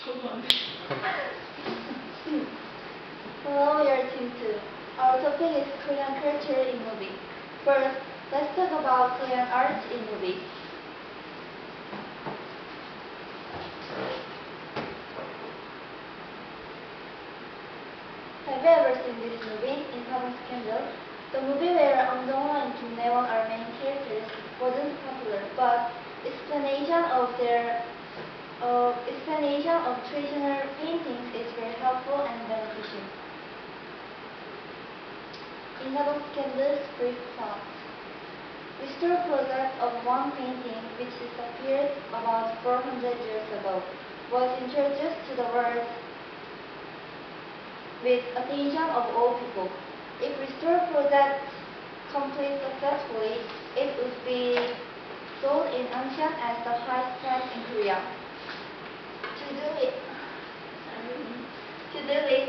Hello, we are Team 2. Our topic is Korean culture in movies. First, let's talk about Korean art in movies. Have you ever seen this movie, In Scandal? The movie where Myeongho and Kim are main characters wasn't popular, but explanation of traditional paintings is very helpful and beneficial. In Scandal's brief plot, restore project of one painting which disappeared about 400 years ago was introduced to the world with attention of all people. If restore project completes successfully, it would be sold in auction as the highest price in Korea. To do it,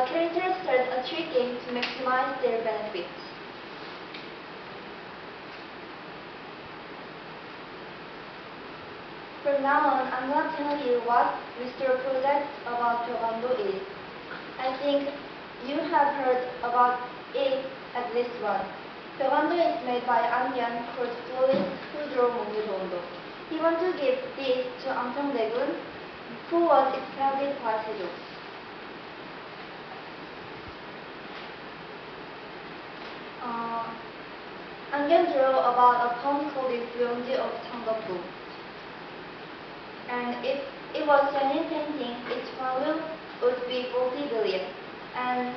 characters start a trick game to maximize their benefits. From now on, I'm going to tell you what restore project about Myeongho is. I think you have heard about it at least once. Myeongho is made by Anyan called florist who drew Myeongho. He wanted to give this to Daegun, who was expelled by Sejo. Anyan drew about a poem called the Myeongji of Changgakdo. And if it was genuine painting, its value would be 40 billion. And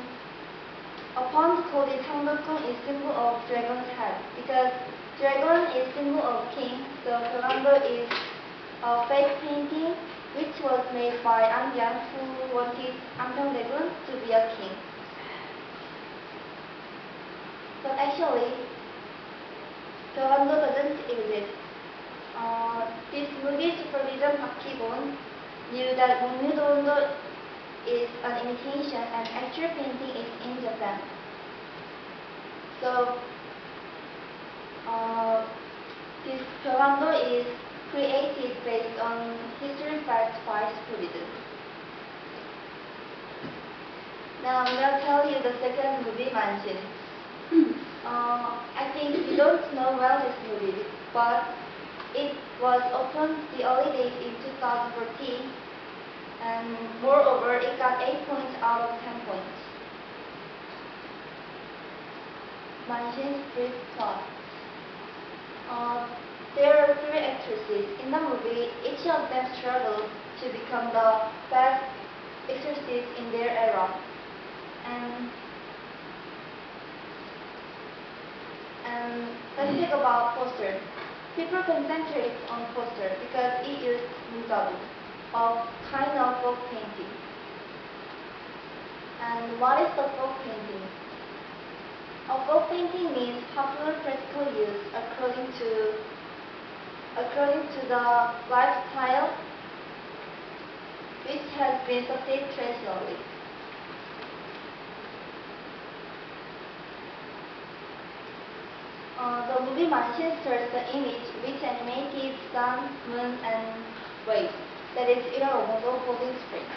a pond called the Changgakdo is symbol of dragon's head, because dragon is symbol of king, so Myeongho is a fake painting which was made by Anjan, who wanted Daegun to be a king. But actually, Myeongho doesn't exist. This movie supervision Park Ki-gon knew that Myeongho is an imitation and actual painting is in Japan. So, this Myeongho is created based on history facts by supervision. Now I'm going to tell you the second movie, Mansion. I think you don't know well this movie, but it was opened the early days in 2014, and moreover, it got 8 points out of 10 points. Mansion's brief plot. There are 3 actresses in the movie. Each of them struggled to become the best actresses in their era. And let's talk about poster. People concentrate on poster because it used mugabu, a kind of folk painting. And what is the folk painting? A folk painting means popular practical use according to the lifestyle which has been sustained traditionally. The movie Mansion stars the image which animated sun, moon, and waves, that is, Myeongho holding spring.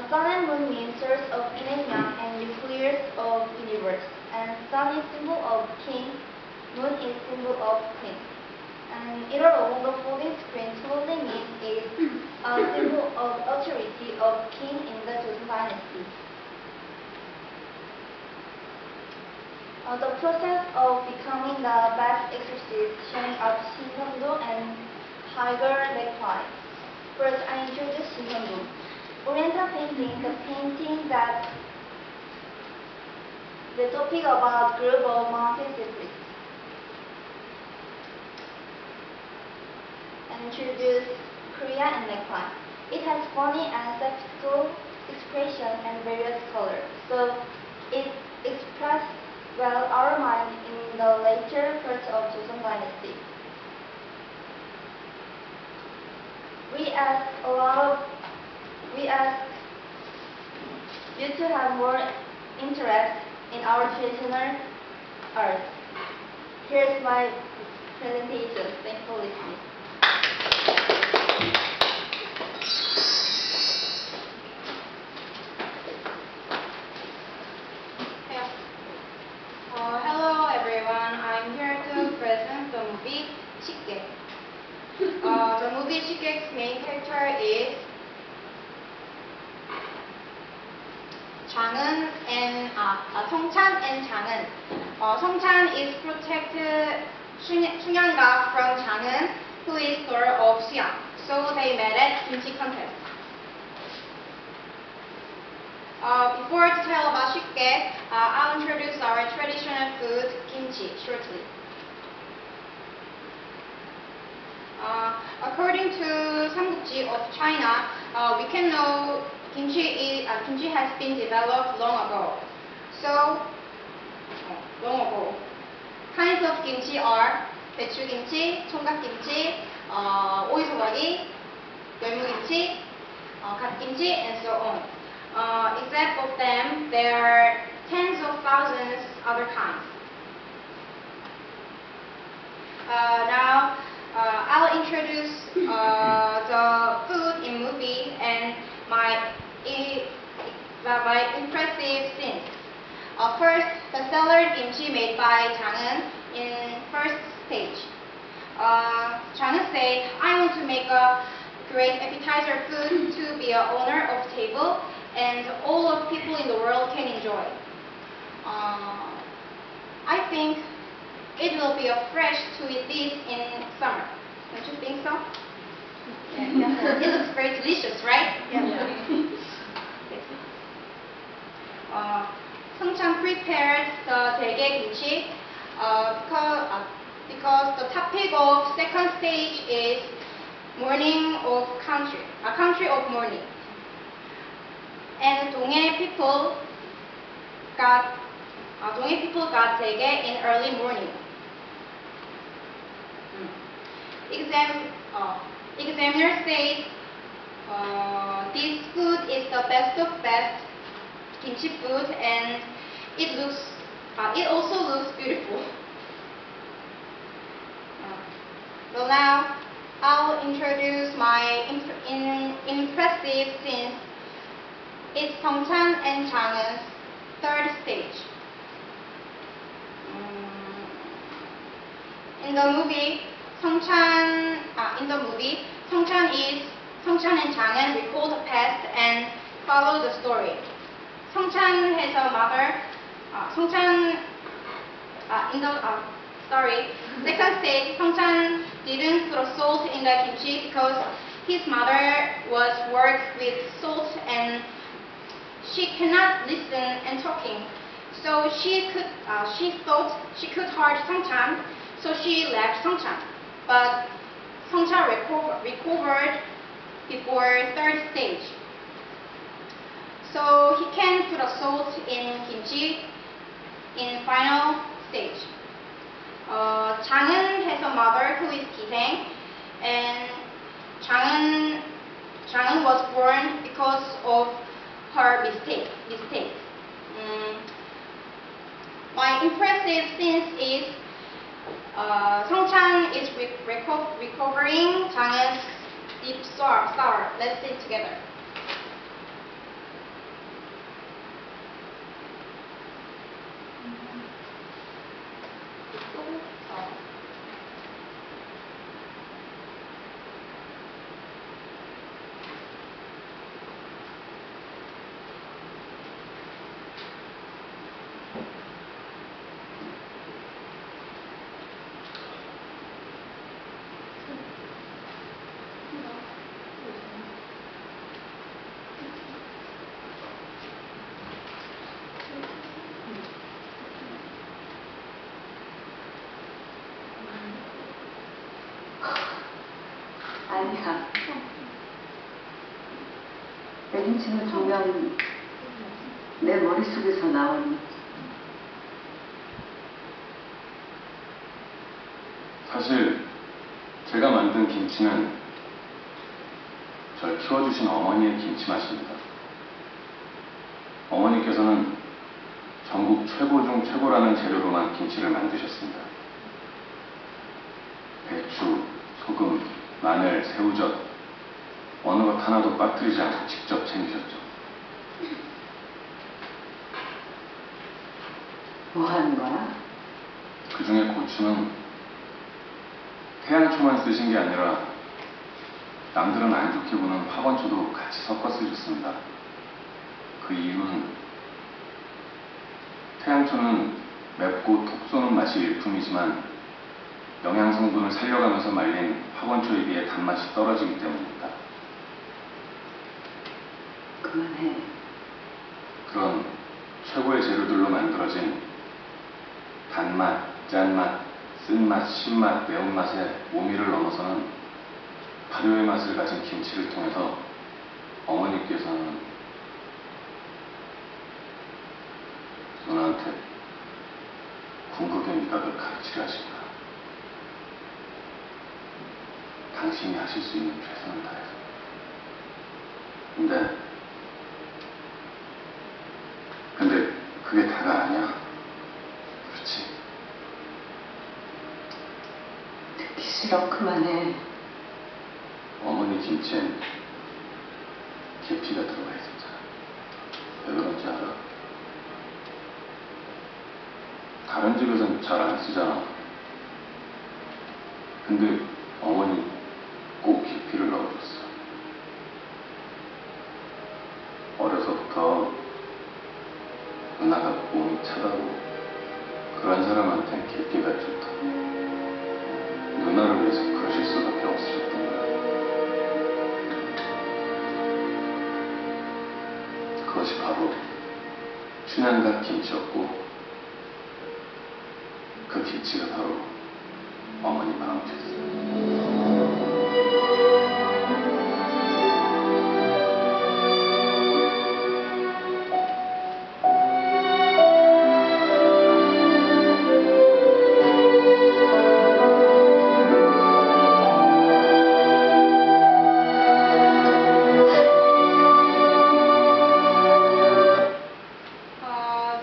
Sun and moon mean source of yin and yang and nucleus of universe, and sun is symbol of king, moon is symbol of queen. And Myeongho holding spring totally means is a symbol of authority of king in the Joseon dynasty. The process of becoming the best exorcist showing up Shinseondo and tiger necktie. First, I introduce Shinseondo. Oriental painting, the painting that the topic about group of mountain secrets. And introduce Korea and necktie. It has funny and skeptical expression and various colors, so it expresses well our mind in the later parts of Joseon dynasty. We ask you to have more interest in our traditional art. Here's my presentation. Thanks for listening. main character is Chang'eun and Songchan and Chang'eun. Songchan is protected Sunyanga from Chang'eun, who is daughter of Suyang. So they met at kimchi contest. Before to tell about shikgae, I'll introduce our traditional food, kimchi, shortly. According to Samgukji of China, we can know kimchi has been developed long ago. So, long ago. Kinds of kimchi are 배추김치, 총각김치, 오이소박이, 열무김치, 갓김치, and so on. Except of them, there are tens of thousands other kinds. Now, I'll introduce the food in movie and my impressive scenes. First, the celery kimchi made by Chang'eun in first stage. Chang'eun said, "I want to make a great appetizer food to be an owner of table and all of people in the world can enjoy. I think it will be a fresh to eat this in summer. Don't you think so?" Yeah. It looks very delicious, right? Yeah. Songchan prepared the daege kimchi because the topic of second stage is morning of country, a country of morning. And Donghae people got daege in early morning. Examiner says this food is the best of best kimchi food, and it also looks beautiful. So now I'll introduce my impressive scenes. It's Songchan and Chang'eun's third stage. In the movie, Songchan and Chang'eun recall the past and follow the story. Songchan has a mother. Second stage, Songchan didn't put salt in the kimchi because his mother was worked with salt and she cannot listen and talking. So she thought she could hurt Songchan, so she left Songchan. But Songchan recovered before third stage. So he can put a salt in kimchi in final stage. Chang'eun has a mother who is Kiseng, and Chang'eun was born because of her mistake. My impressive scenes is Songchan is recovering Chang'eun's deep sorrow. Let's sing together. 아니야. 애김치는 분명 내 머릿속에서 나온. 사실 제가 만든 김치는 절 키워주신 어머니의 김치 맛입니다. 어머니께서는 전국 최고 중 최고라는 재료로만 김치를 만드셨습니다. 배추, 소금, 마늘, 새우젓 어느 것 하나도 빠뜨리지 않고 직접 챙기셨죠. 뭐 하는 거야? 그 중에 고추는 태양초만 쓰신 게 아니라 남들은 안 좋게 보는 화건초도 같이 섞어서 줬습니다. 그 이유는 태양초는 맵고 톡 쏘는 맛이 일품이지만 영양성분을 살려가면서 말린 화건초에 비해 단맛이 떨어지기 때문입니다. 그만해. 그런 최고의 재료들로 만들어진 단맛, 짠맛, 쓴맛, 신맛, 매운맛의 오미를 넘어서는 발효의 맛을 가진 김치를 통해서 어머니께서는 누나한테 궁극의 미각을 가르치려 하십니다. 당신이 하실 수 있는 최선을 다해서. 근데 그게 다가 아니야. 그렇지? 듣기 싫어. 그만해. 어머니 김치엔 계피가 들어가 있었잖아. 왜 그런지 알아? 다른 집에선 잘 안 쓰잖아. 근데 어머니 꼭 계피를 넣어줬어. 어려서부터 누나가 몸이 차가고 그런 사람한텐 계피가 좋다. 누나를 위해서 그러실 수밖에 없으셨던 거야. 그것이 바로 춘향각 김치였고 그 김치가 바로 어머니 마음이었어요.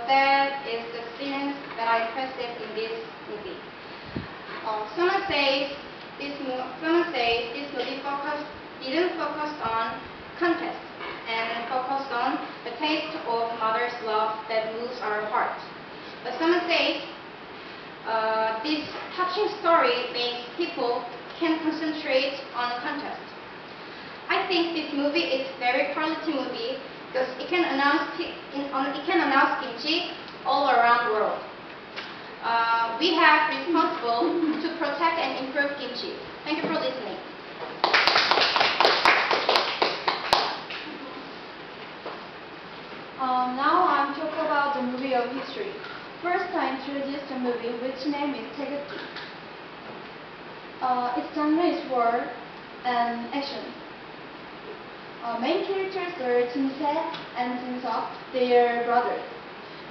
That is the scenes that I impressive in this movie. Someone says this movie didn't focus on contest and focused on the taste of mother's love that moves our heart. But someone says this touching story makes people can concentrate on contest. I think this movie is very quality movie because it can announce kimchi all around the world. We have responsible to protect and improve kimchi. Thank you for listening. Now I'm talking about the movie of history. First, I introduced the movie, which name is Taegukgi. Its genre is war and action. Main characters are Jin-tae and Jin-seok, they are brothers.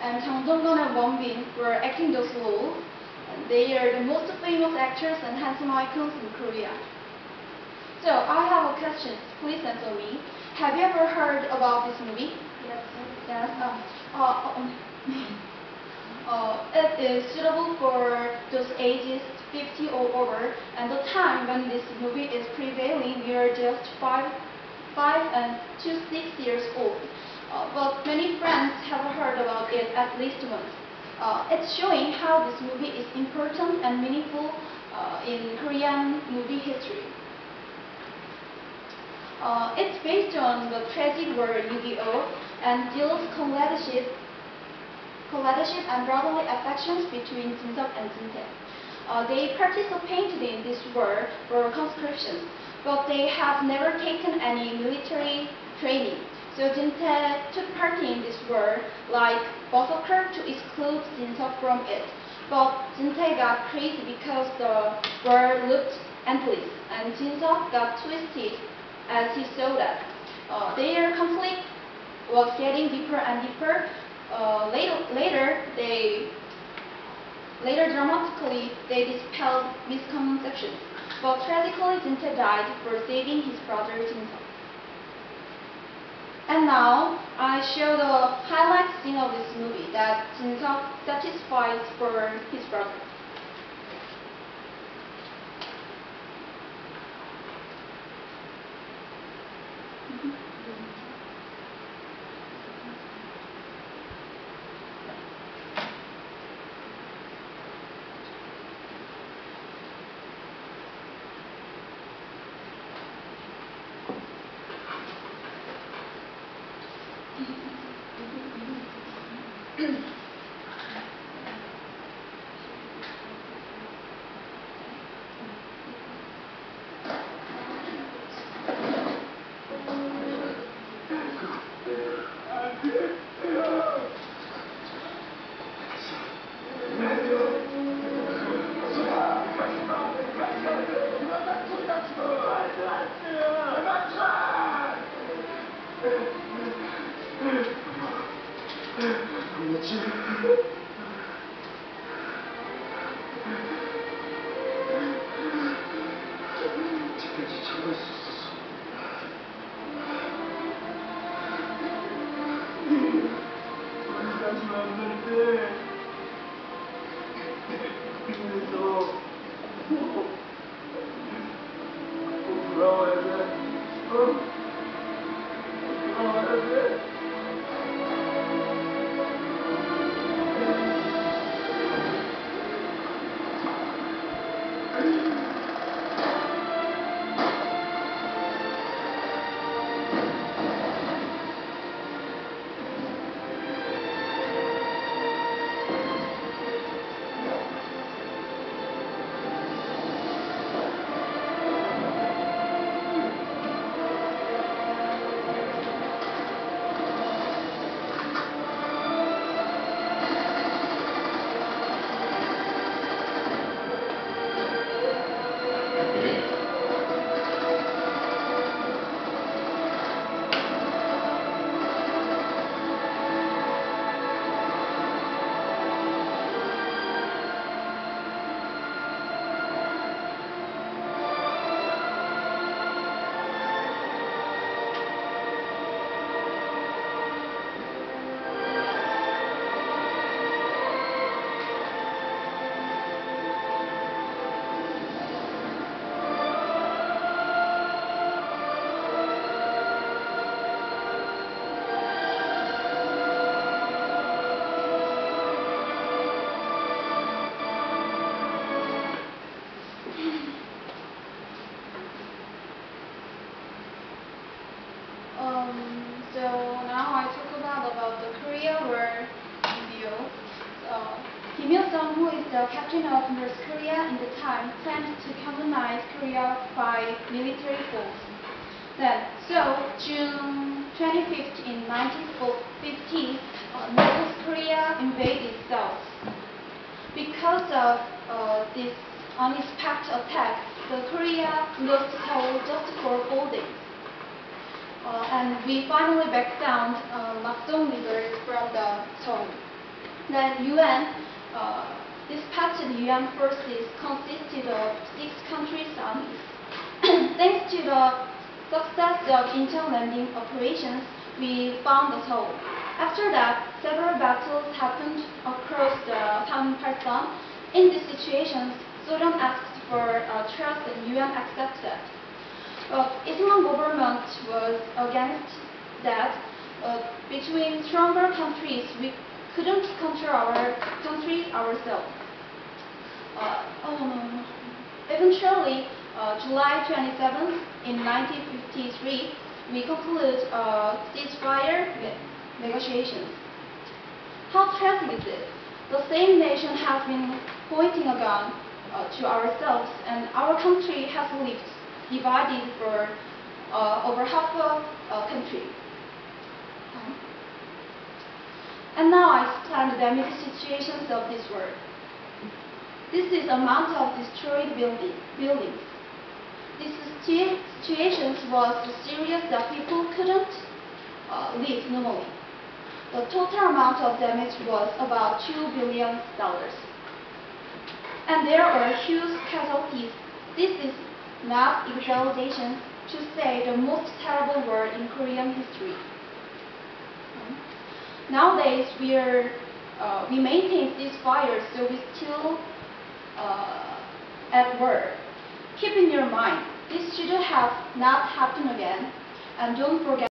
And Jang Dong-gun and Won Bin were acting those roles. And they are the most famous actors and handsome icons in Korea. So I have a question. Please answer me. Have you ever heard about this movie? Yes. Yes. It is suitable for those ages 50 or over, and the time when this movie is prevailing, we are just 5 and to 6 years old. But many friends have heard about it at least once. It's showing how this movie is important and meaningful in Korean movie history. It's based on the tragic war Yu-Gi-Oh! And deals comradeship and brotherly affections between Jin-seok and Jin-tae. They participated in this war for conscription, but they have never taken any military training. So Jin-tae took part in this war like berserker to exclude Jin-seok from it. But Jin-tae got crazy because the war looked endless, and Jin-seok got twisted as he saw that. Their conflict was getting deeper and deeper. Later, dramatically, they dispelled misconceptions. But tragically, Jin-tae died for saving his brother Jin-seok. And now, I show the highlight scene of this movie that Jin-seok satisfies for his brother. 집까지 참갈 수 있었어. 어디까지 만날 때 그래서 꼭 돌아와야 돼. 돌아와야 돼. So now I talk about the Korea War video. Kim Il-sung, who is the captain of North Korea in the time, planned to colonize Korea by military force. June 25th in 1950, North Korea invaded South. Because of this unexpected attack, the Korea lost Seoul just for 4 days. And we finally backed down Makdong River from the Seoul. Then UN dispatched the UN forces consisted of 6 countries' armies. Thanks to the success of inter-landing operations, we found the Seoul. After that, several battles happened across the Samparsan. In these situations, Sudan asked for trust and UN accepted. Islam government was against that. Between stronger countries, we couldn't control our country ourselves. Eventually, July 27th in 1953, we concluded ceasefire negotiations. How tragic is it? The same nation has been pointing a gun to ourselves, and our country has lived divided for over half a country. And now I explain the damage situations of this world. This is amount of destroyed buildings. This situation was so serious that people couldn't live normally. The total amount of damage was about $2 billion. And there are huge casualties. This is not exaggeration to say the most terrible war in Korean history. Nowadays, we maintain these fires, so we still at war. Keep in your mind, this should have not happened again, and don't forget